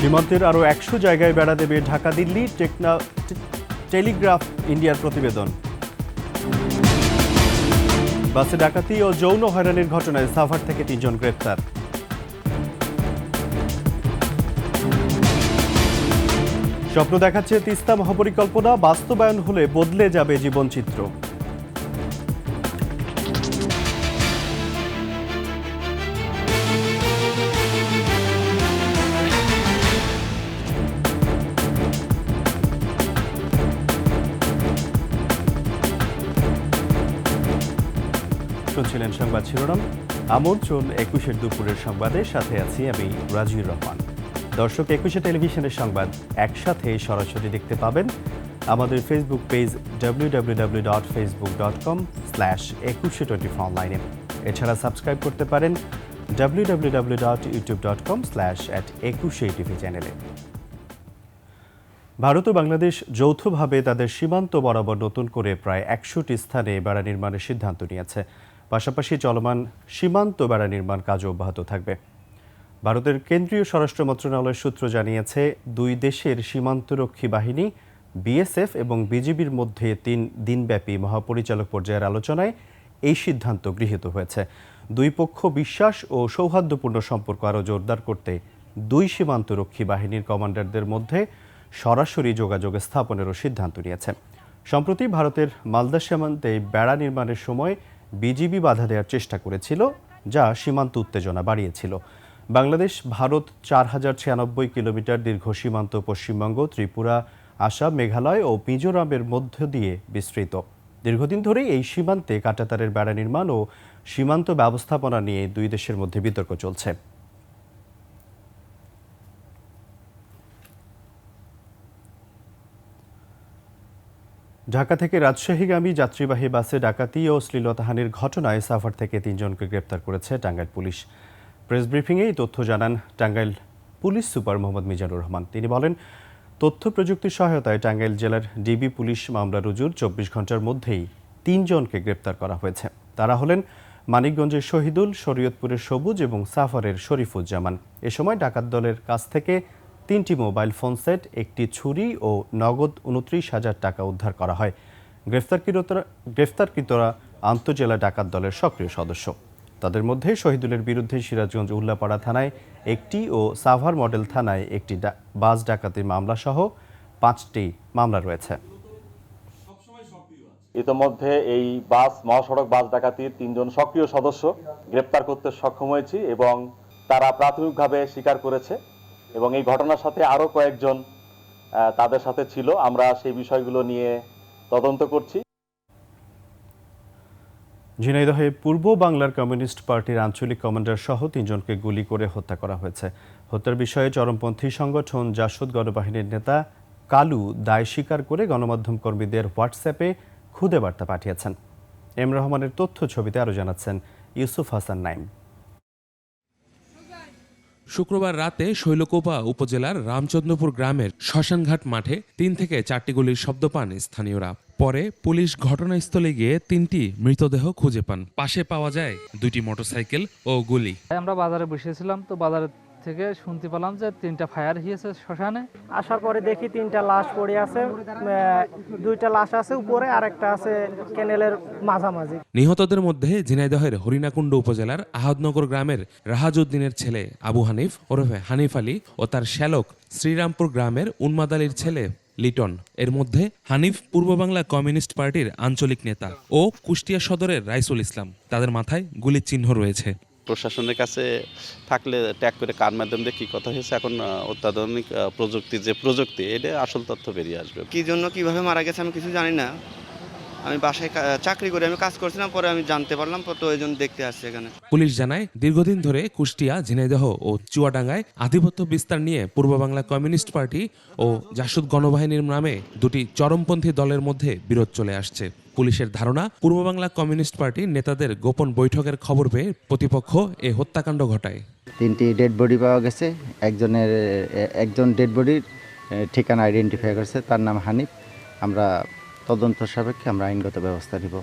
সীমান্তের আরও 100 জায়গায় বেড়া দেবে ঢাকা দিল্লি টেলিগ্রাফ ইন্ডিয়ার প্রতিবেদন। বাসে ডাকাতি ও যৌন হয়রানির ঘটনায় সাভার থেকে 3 জন গ্রেপ্তার। স্বপ্ন দেখাচ্ছে তিস্তা মহাপরিকল্পনা, বাস্তবায়ন হলে বদলে যাবে জীবনচিত্র। শুনছিলেন সংবাদ শিরোনাম। আমন্ত্রণ 21 দুপুরের সংবাদে, সাথে আছি আমি রাজিউর রহমান। দর্শক, 21 টেলিভিশনের সংবাদ একসাথে সরাসরি দেখতে পাবেন আমাদের ফেসবুক পেজ www.facebook.com/2124 অনলাইনে। এছাড়া সাবস্ক্রাইব করতে পারেন www.youtube.com/@21tv চ্যানেলে। ভারত ও বাংলাদেশ যৌথভাবে তাদের সীমান্ত বরাবর নতুন করে প্রায় 100টি স্থানে বেড়া নির্মাণের সিদ্ধান্ত নিয়েছে। পাশাপাশি চলমান সীমান্ত বেড়া নির্মাণ কাজও অব্যাহত থাকবে। ভারতের কেন্দ্রীয় স্বরাষ্ট্র মন্ত্রণালয়ের সূত্র জানিয়েছে, দুই দেশের সীমান্তরক্ষী বাহিনী বিএসএফ এবং বিজিবির মধ্যে 3 দিনব্যাপী মহাপরিচালক পর্যায়ের আলোচনায় এই সিদ্ধান্ত গৃহীত হয়েছে। দুই পক্ষ বিশ্বাস ও সৌহার্দ্যপূর্ণ সম্পর্ক আরও জোরদার করতে দুই সীমান্তরক্ষী বাহিনীর কমান্ডারদের মধ্যে সরাসরি যোগাযোগ স্থাপনেরও সিদ্ধান্ত নিয়েছে। সম্প্রতি ভারতের মালদা সীমান্তে বেড়া নির্মাণের সময় বিজিবি বাধা দেওয়ার চেষ্টা করেছিল, যা সীমান্ত উত্তেজনা বাড়িয়েছিল। বাংলাদেশ ভারত 4096 কিলোমিটার দীর্ঘ সীমান্ত পশ্চিমবঙ্গ, ত্রিপুরা, আসাম, মেঘালয় ও মিজোরামের মধ্য দিয়ে বিস্তৃত। দীর্ঘদিন ধরেই এই সীমান্তে কাঁটাতারের বেড়া নির্মাণ ও সীমান্ত ব্যবস্থাপনা নিয়ে দুই দেশের মধ্যে বিতর্ক চলছে। ঢাকা থেকে রাজশাহীগামী যাত্রীবাহী বাসে ডাকাতি ও শ্লীলতাহানির ঘটনায় সাভার থেকে 3 জনকে গ্রেপ্তার করেছে টাঙ্গাইল পুলিশ। প্রেস ব্রিফিংয়ে এই তথ্য জানান টাঙ্গাইল পুলিশ সুপার মোহাম্মদ মিজানুর রহমান। তিনি বলেন, তথ্য প্রযুক্তির সহায়তায় টাঙ্গাইল জেলার ডিবি পুলিশ মামলা রুজুর 24 ঘন্টার মধ্যেই 3 জনকে গ্রেপ্তার করা হয়েছে। তারা হলেন মানিকগঞ্জের শহীদুল, শরীয়তপুরের সবুজ এবং সাভারের শরীফুজ্জামান। এ সময় ডাকাত দলের কাছ থেকে 3টি মোবাইল ফোন সেট, 1টি ছুরি ও নগদ 29,000 টাকা উদ্ধার করা হয়। গ্রেফতারকৃতরা আন্তজেলা ডাকাত দলের সক্রিয় সদস্য। তাদের মধ্যে শহীদুলের বিরুদ্ধে সিরাজগঞ্জ উল্লাপাড়া থানায় 1টি ও সাভার মডেল থানায় 1টি বাস ডাকাতির মামলা সহ 5টি মামলা রয়েছে। ইতোমধ্যে এই মহাসড়ক বাস ডাকাতির 3 জন সক্রিয় সদস্য গ্রেপ্তার করতে সক্ষম হয়েছি এবং তারা প্রাথমিকভাবে স্বীকার করেছে এবং এই ঘটনার সাথে আরও কয়েকজন তাদের সাথে ছিল। আমরা সেই বিষয়গুলো নিয়ে তদন্ত করছি। ঝিনাইদহে পূর্ব বাংলার কমিউনিস্ট পার্টির আঞ্চলিক কমান্ডার সহ 3 জনকে গুলি করে হত্যা করা হয়েছে। হত্যার বিষয়ে চরমপন্থী সংগঠন জাসদ গণবাহিনীর নেতা কালু দায় স্বীকার করে গণমাধ্যম কর্মীদের হোয়াটসঅ্যাপে খুদে বার্তা পাঠিয়েছেন। এম রহমানের তথ্য ছবিতে আরও জানাচ্ছেন ইউসুফ হাসান নাইম। শুক্রবার রাতে শৈলকুপা উপজেলার রামচন্দ্রপুর গ্রামের শ্মশানঘাট মাঠে 3 থেকে 4টি গুলির শব্দ পান স্থানীয়রা। পরে পুলিশ ঘটনাস্থলে গিয়ে 3টি মৃতদেহ খুঁজে পান। পাশে পাওয়া যায় 2টি মোটরসাইকেল ও গুলি। আমরা বাজারে বসেছিলাম, তো বাজারে থেকে শুনতে পেলাম যে 3টা ফায়ার হয়েছে শ্মশানে। আসার পরে দেখি 3টা লাশ পড়ে আছে, 2টা লাশ আছে উপরে আর একটা আছে ক্যানেলের মাঝামাঝি। নিহতদের মধ্যে ঝিনাইদহের হরিণাকুণ্ড উপজেলার আহাদনগর গ্রামের রাহাজউদ্দিনের ছেলে আবু হানিফ ওরফে হানিফ আলী ও তার শ্যালক শ্রীরামপুর গ্রামের উন্মাদ আলীর ছেলে লিটন। এর মধ্যে হানিফ পূর্ব বাংলা কমিউনিস্ট পার্টির আঞ্চলিক নেতা ও কুষ্টিয়া সদরের রাইসুল ইসলাম। তাদের মাথায় গুলির চিহ্ন রয়েছে। প্রশাসনের কাছে থাকলে ট্যাগ করে কার মাধ্যমে কি কথা হয়েছে, এখন অত্যাধুনিক প্রযুক্তি এটা আসল তথ্য বেরিয়ে আসবে। কি জন্য কিভাবে মারা গেছে আমি কিছু জানি না। আমি বাসায় চাকরি করে আমি কাজ করছিলাম, পরে আমি জানতে পারলাম, তো ওই জন্য দেখতে আসছি এখানে। পুলিশ জানায়, দীর্ঘদিন ধরে কুষ্টিয়া, ঝিনাইদহ ও চুয়াডাঙ্গায় আধিপত্য বিস্তার নিয়ে পূর্ব বাংলা কমিউনিস্ট পার্টি ও জাসদ গণবাহিনীর নামে 2টি চরমপন্থী দলের মধ্যে বিরোধ চলে আসছে। পুলিশের ধারণা, পূর্ব বাংলা কমিউনিস্ট পার্টির নেতাদের গোপন বৈঠকের খবর পেয়ে প্রতিপক্ষ এ হত্যাকাণ্ড ঘটায়। 3টি ডেড বডি পাওয়া গেছে। একজন ডেড বডির ঠিকানা আইডেন্টিফাই করেছে, তার নাম হানিফ। আমরা তদন্ত সাপেক্ষে আমরা আইনগত ব্যবস্থা নিব।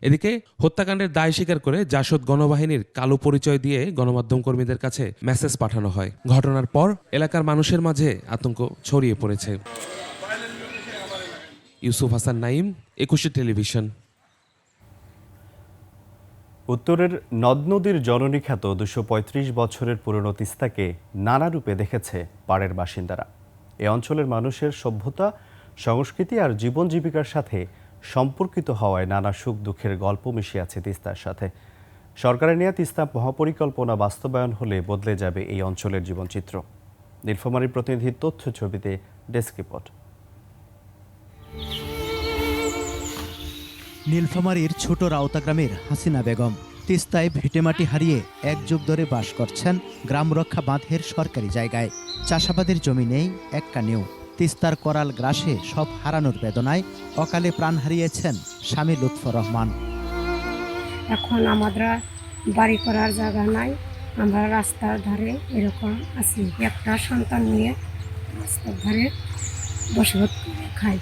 এদিকে হত্যাকাণ্ডের দায় স্বীকার করে জাসদ গণবাহিনীর কালো পরিচয় দিয়ে গণমাধ্যম কর্মীদের কাছে মেসেজ পাঠানো হয়। ঘটনার পর এলাকার মানুষের মাঝে আতঙ্ক ছড়িয়ে পড়েছে। ইউসুফ হাসান নাইম, 21 টেলিভিশন। উত্তরের নদ নদীর জননী খ্যাত 235 বছরের পুরনো তিস্তাকে নানা রূপে দেখেছে পাড়ের বাসিন্দারা। এ অঞ্চলের মানুষের সভ্যতা, সংস্কৃতি আর জীবন জীবিকার সাথে সম্পর্কিত হওয়ায় নানা সুখ দুঃখের গল্প মিশে আছে তিস্তার সাথে। সরকারের নেওয়া তিস্তা মহাপরিকল্পনা বাস্তবায়ন হলে বদলে যাবে এই অঞ্চলের জীবনচিত্র। নীলফামারীর প্রতিনিধির তথ্য ছবিতে ডেস্ক রিপোর্ট। নীলফামারীর ছোট রাউতা গ্রামের হাসিনা বেগম তিস্তায় ভিটেমাটি হারিয়ে এক যুগ ধরে বাস করছেন গ্রাম রক্ষা বাঁধের সরকারি জায়গায়। চাষাবাদের জমি নেই এক কানেও। তিস্তার করাল গ্রাসে সব হারানোর বেদনায় অকালে প্রাণ হারিয়েছেন স্বামী লুৎফর রহমান। এখন আমাদের বাড়ি করার জায়গা নাই, আমরা রাস্তার ধারে এরকম আছি, একটা সন্তান নিয়ে রাস্তার ধারে বসবাস করে খাই।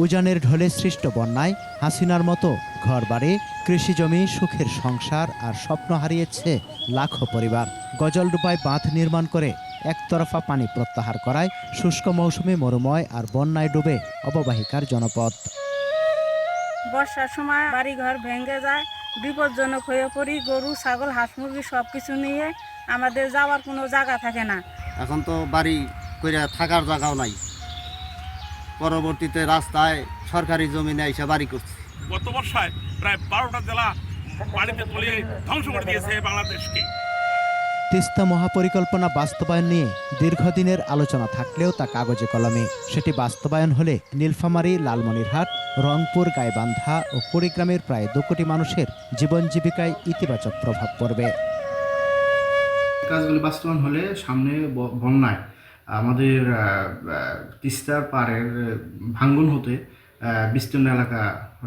উজানের ঢলে সৃষ্ট বন্যায় হাসিনার মতো ঘর বাড়ি, কৃষি জমি, সুখের সংসার আর স্বপ্ন হারিয়েছে লাখো পরিবার। গজলডুবায় বাঁধ নির্মাণ করে একতরফা পানি প্রত্যাহার করায় শুষ্ক মৌসুমে মরুময় আর বন্যায় ডুবে অববাহিকার জনপদ। বর্ষার সময় বাড়িঘর ভেঙে যায়, বিপজ্জনক হয়ে পড়ি। গরু, ছাগল, হাঁস, মুরগি সব কিছু নিয়ে আমাদের যাওয়ার কোনো জায়গা থাকে না। এখন তো বাড়ি করে থাকার জায়গাও নাই। পরবর্তীতে রাস্তায় সরকারি জমিনে এসে বাড়ি করছে। গত বর্ষায় প্রায় 12টা জেলা পানিতে তলিয়ে ধ্বংস করে দিয়েছে বাংলাদেশকে। তিস্তা মহাপরিকল্পনা বাস্তবায়ন নিয়ে দীর্ঘদিনের আলোচনা থাকলেও তা কাগজে কলমে। সেটি বাস্তবায়ন হলে নীলফামারী, লালমনিরহাট, রংপুর, গাইবান্ধা ও কুড়িগ্রামের প্রায় 2 কোটি মানুষের জীবন জীবিকায় ইতিবাচক প্রভাব পড়বে। কাজগুলি বাস্তবায়ন হলে সামনে বন্যায় আমাদের তিস্তার পাড়ের ভাঙ্গন হতে বিস্তীর্ণ এলাকা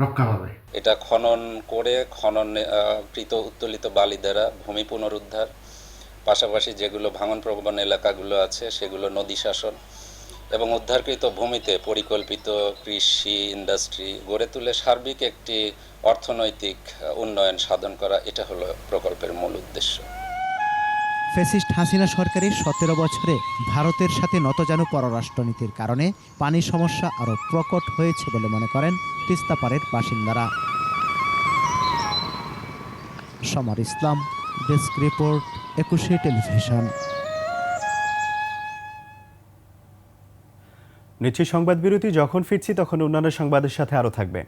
রক্ষা পাবে। এটা খনন করে খননকৃত উত্তোলিত বালি দ্বারা ভূমি পুনরুদ্ধার, পাশাপাশি যেগুলো ভাঙন প্রবণ এলাকাগুলো আছে সেগুলো নদী শাসন এবং উদ্ধারকৃত ভূমিতে পরিকল্পিত কৃষি ইন্ডাস্ট্রি গড়ে তুলে সার্বিক একটি অর্থনৈতিক উন্নয়ন সাধন করা, এটা হলো প্রকল্পের মূল উদ্দেশ্য। ফ্যাসিস্ট হাসিনা সরকারের 17 বছরে ভারতের সাথে নতজানু পররাষ্ট্রনীতির কারণে পানি সমস্যা আরও প্রকট হয়েছে বলে মনে করেন তিস্তাপাড়ের বাসিন্দারা। সমর ইসলাম, ডেস্ক রিপোর্ট, 21 টেলিভিশন। নিচ্ছি সংবাদ বিরতি। যখন ফিরছি তখন অন্যান্য সংবাদের সাথে আরও থাকবে।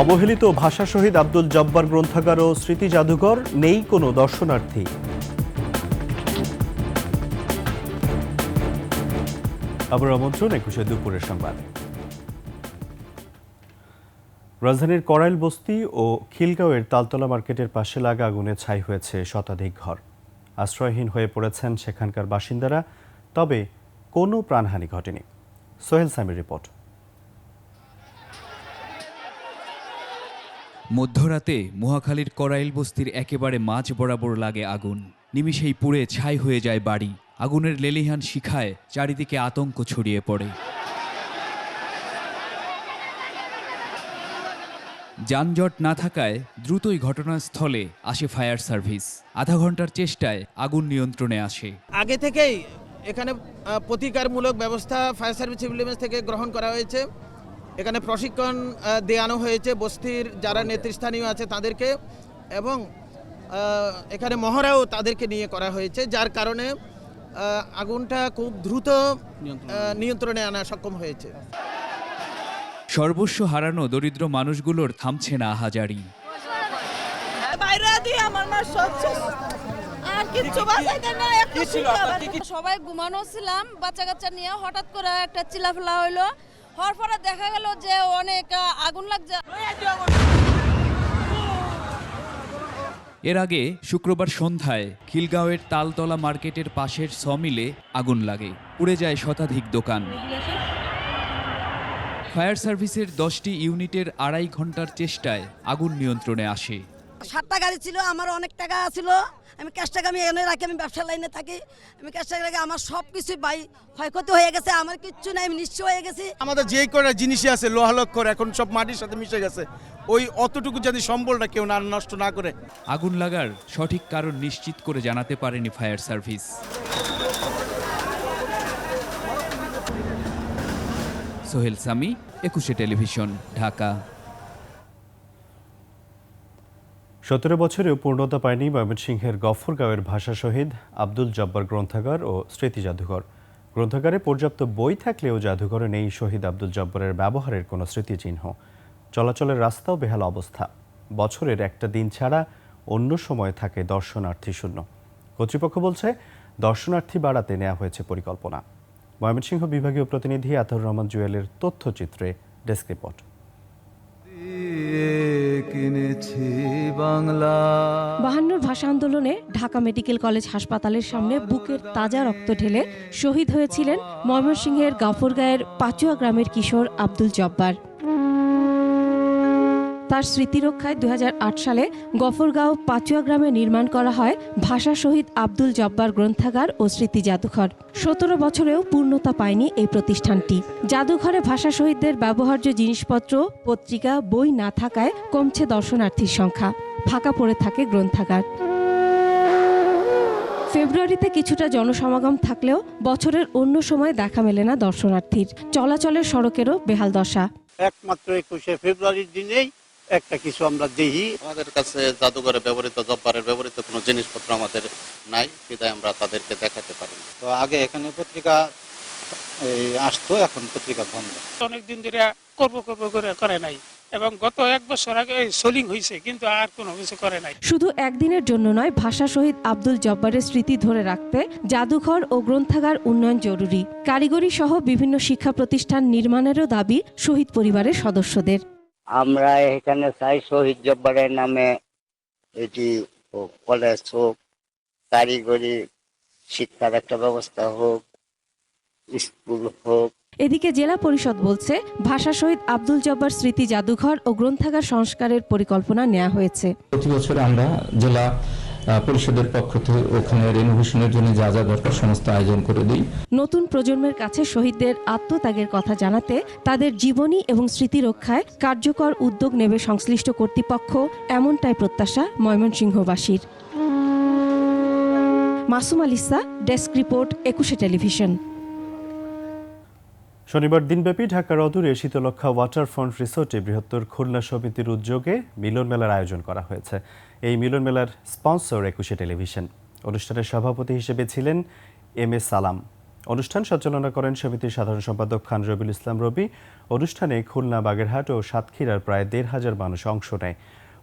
অবহেলিত ভাষা শহীদ আব্দুল জব্বার গ্রন্থাগার ও স্মৃতি জাদুঘর, নেই কোনো দর্শনার্থী। আবার আমন্ত্রণ 21 দুপুরের সংবাদ। রাজধানীর করাইল বস্তি ও খিলগাঁওয়ের তালতলা মার্কেটের পাশে লাগা আগুনে ছাই হয়েছে শতাধিক ঘর। আশ্রয়হীন হয়ে পড়েছেন সেখানকার বাসিন্দারা, তবে কোনো প্রাণহানি ঘটেনি। সোহেল সামির রিপোর্ট। মধ্যরাতে মহাখালীর করাইল বস্তির একেবারে মাঝ বরাবর লাগে আগুন। নিমিষেই পুড়ে ছাই হয়ে যায় বাড়ি। আগুনের লেলিহান শিখায় চারিদিকে আতঙ্ক ছড়িয়ে পড়ে। যানজট না থাকায় দ্রুতই ঘটনাস্থলে আসে ফায়ার সার্ভিস। আধা ঘন্টার চেষ্টায় আগুন নিয়ন্ত্রণে আসে। আগে থেকেই এখানে প্রতিকারমূলক ব্যবস্থা ফায়ার সার্ভিস সিভিল ডিফেন্স থেকে গ্রহণ করা হয়েছে। এখানে প্রশিক্ষণ দেওয়ানো হয়েছে বস্তির যারা নেতৃস্থানীয় আছে তাদেরকে, এবং এখানে মহড়াও তাদেরকে নিয়ে করা হয়েছে, যার কারণে আগুনটা খুব দ্রুত নিয়ন্ত্রণে আনা সক্ষম হয়েছে। সর্বস্ব হারানো দরিদ্র মানুষগুলোর থামছে না আহাজারি। সবাই ঘুমানো ছিলাম, বাচ্চা কাচ্চা নিয়ে হঠাৎ করে একটা চিল্লাফেলা হইলো। হওয়ার পরে দেখা গেল যে অনেক আগুন লাগছে। এর আগে শুক্রবার সন্ধ্যায় খিলগাঁওয়ের তালতলা মার্কেটের পাশের সমিলে আগুন লাগে, পুড়ে যায় শতাধিক দোকান। ফায়ার সার্ভিসের 10টি ইউনিটের 2.5 ঘন্টার চেষ্টায় আগুন নিয়ন্ত্রণে আসে। 7টা গাড়ি ছিল, আমার অনেক টাকা ছিল, আমি ক্যাশ টাকা আমি এনে রাখি, আমি ব্যবসার লাইনে থাকি, আমি ক্যাশ টাকা রাখি, আমার সব কিছু ক্ষয়ক্ষতি হয়ে গেছে, আমার কিচ্ছু নাই, আমি নিঃস্ব হয়ে গেছি। আমাদের যে কটা জিনিসই আছে লোহালক্ষর এখন সব মাটির সাথে মিশে গেছে, ওই অতটুকু যদি সম্বলটা কেউ না নষ্ট না করে। আগুন লাগার সঠিক কারণ নিশ্চিত করে জানাতে পারেনি ফায়ার সার্ভিস। সোহেল সামি, একুশে টেলিভিশন, ঢাকা। 17 বছরেও পূর্ণতা পায়নি ময়মনসিংহের গফরগাঁওয়ের ভাষা শহীদ আব্দুল জব্বার গ্রন্থাগার ও স্মৃতি জাদুঘর। গ্রন্থাগারে পর্যাপ্ত বই থাকলেও জাদুঘরে নেই শহীদ আব্দুল জব্বারের ব্যবহারের কোনো স্মৃতিচিহ্ন। চলাচলের রাস্তাও বেহাল অবস্থা। বছরের একটা দিন ছাড়া অন্য সময় থাকে দর্শনার্থী শূন্য। কর্তৃপক্ষ বলছে দর্শনার্থী বাড়াতে নেওয়া হয়েছে পরিকল্পনা। ময়মনসিংহ বিভাগীয় প্রতিনিধি আতাউর রহমান জুয়েলের তথ্যচিত্রে ডেস্ক রিপোর্ট। বাহান্নর ভাষা আন্দোলনে ঢাকা মেডিকেল কলেজ হাসপাতালের সামনে বুকের তাজা রক্ত ঢেলে শহীদ হয়েছিলেন ময়মনসিংহের গাফরগাঁয়ের পাচুয়া গ্রামের কিশোর আব্দুল জব্বার। তার স্মৃতি রক্ষায় 2008 সালে গফরগাঁও পাচুয়া গ্রামে নির্মাণ করা হয় ভাষা শহীদ আব্দুল জব্বার গ্রন্থাগার ও স্মৃতি জাদুঘর। 17 বছরেও পূর্ণতা পায়নি এই প্রতিষ্ঠানটি। জাদুঘরে ভাষা শহীদদের ব্যবহার্য জিনিসপত্র, পত্রিকা, বই না থাকায় কমছে দর্শনার্থীর সংখ্যা, ফাঁকা পড়ে থাকে গ্রন্থাগার। ফেব্রুয়ারিতে কিছুটা জনসমাগম থাকলেও বছরের অন্য সময় দেখা মেলে না দর্শনার্থীর। চলাচলের সড়কেরও বেহাল দশা। একমাত্র 21শে ফেব্রুয়ারির দিনেই একটা কিছু আমরা দেখি। আমাদের কাছে জাদুঘরে ব্যবহৃত জব্বারের ব্যবহৃত কোনো জিনিসপত্র আমাদের নাই, বিধায় আমরা তাদেরকে দেখাতে পারি। তো আগে এখানে পত্রিকা আসতো, এখন পত্রিকা বন্ধ। অনেকদিন ধরে করবো করে নাই, এবং গত 1 বছর আগে সোলিং হয়েছে, কিন্তু আর কোনো কিছু করে নাই। শুধু একদিনের জন্য নয়, ভাষা শহীদ আব্দুল জব্বারের স্মৃতি ধরে রাখতে জাদুঘর ও গ্রন্থাগার উন্নয়ন জরুরি। কারিগরি সহ বিভিন্ন শিক্ষা প্রতিষ্ঠান নির্মাণেরও দাবি শহীদ পরিবারের সদস্যদের। আমরা এখানে চাই শহীদ জব্বারের নামে এটি কলেজ হোক, কারিগরি শিক্ষার একটা ব্যবস্থা হোক, স্কুল হোক। এদিকে জেলা পরিষদ বলছে ভাষা শহীদ আব্দুল জব্বার স্মৃতি জাদুঘর ও গ্রন্থাগার সংস্কারের পরিকল্পনা নেওয়া হয়েছে। প্রতি বছর আমরা জেলা পরিষদের পক্ষ থেকে ওখানে রেনোভেশনের জন্য যা যা দরকার সমস্ত আয়োজন করে দিই। নতুন প্রজন্মের কাছে শহীদদের আত্মত্যাগের কথা জানাতে, তাদের জীবনী এবং স্মৃতি রক্ষায় কার্যকর উদ্যোগ নেবে সংশ্লিষ্ট কর্তৃপক্ষ, এমনটাই প্রত্যাশা ময়মনসিংহবাসীর। মাসুম আলিসা, ডেস্ক রিপোর্ট, একুশে টেলিভিশন। শনিবার দিনব্যাপী ঢাকার অদূরে শীতলক্ষা ওয়াটারফ্রন্ট রিসোর্টে বৃহত্তর খুলনা সমিতির উদ্যোগে মিলন মেলার আয়োজন করা হয়েছে। এই মিলন মেলার স্পন্সর একুশে টেলিভিশন। অনুষ্ঠানের সভাপতি হিসেবে ছিলেন এম এ সালাম। অনুষ্ঠান সঞ্চালনা করেন সমিতির সাধারণ সম্পাদক খান রবিউল ইসলাম রবি। অনুষ্ঠানে খুলনা, বাগেরহাট ও সাতক্ষীরার প্রায় 1,500 মানুষ অংশ নেয়।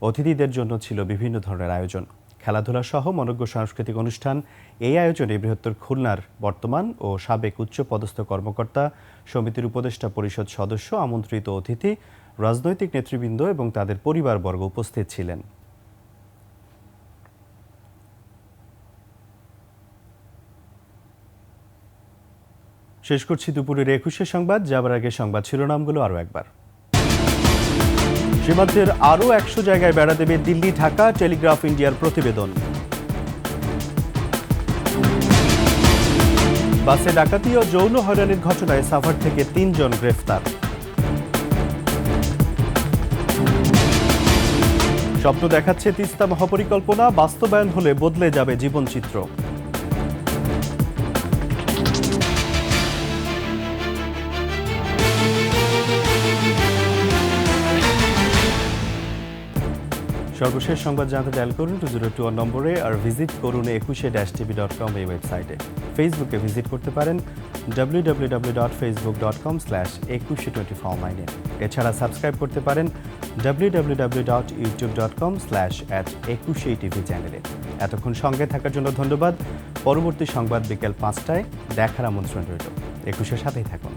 অতিথিদের জন্য ছিল বিভিন্ন ধরনের আয়োজন, খেলাধুলা সহ মনোজ্ঞ সাংস্কৃতিক অনুষ্ঠান। এই আয়োজনে বৃহত্তর খুলনার বর্তমান ও সাবেক উচ্চপদস্থ কর্মকর্তা, সমিতির উপদেষ্টা পরিষদ সদস্য, আমন্ত্রিত অতিথি, রাজনৈতিক নেতৃবৃন্দ এবং তাদের পরিবারবর্গ উপস্থিত ছিলেন। শেষ করছি দুপুরের 21শে সংবাদ। যাবার আগে সংবাদ শিরোনামগুলো আরও একবার। সীমান্তের আরও 100 জায়গায় বেড়া দেবে দিল্লি, ঢাকা। টেলিগ্রাফ ইন্ডিয়ার প্রতিবেদন। বাসে ডাকাতি ও যৌন হয়রানির ঘটনায় সাভার থেকে 3 জন গ্রেফতার। স্বপ্ন দেখাচ্ছে তিস্তা মহাপরিকল্পনা, বাস্তবায়ন হলে বদলে যাবে জীবনচিত্র। সর্বশেষ সংবাদ জানতে ডায়াল করুন 2021 নম্বরে, আর ভিজিট করুন 21-tv.com এই ওয়েবসাইটে। ফেসবুকে ভিজিট করতে পারেন www.facebook.com/2124 এছাড়া সাবস্ক্রাইব করতে পারেন www.youtube.com/@21tv চ্যানেলে। এতক্ষণ সঙ্গে থাকার জন্য ধন্যবাদ। পরবর্তী সংবাদ বিকেল 5টায় দেখার আমন্ত্রণ রইল। 21-এর সাথেই থাকুন।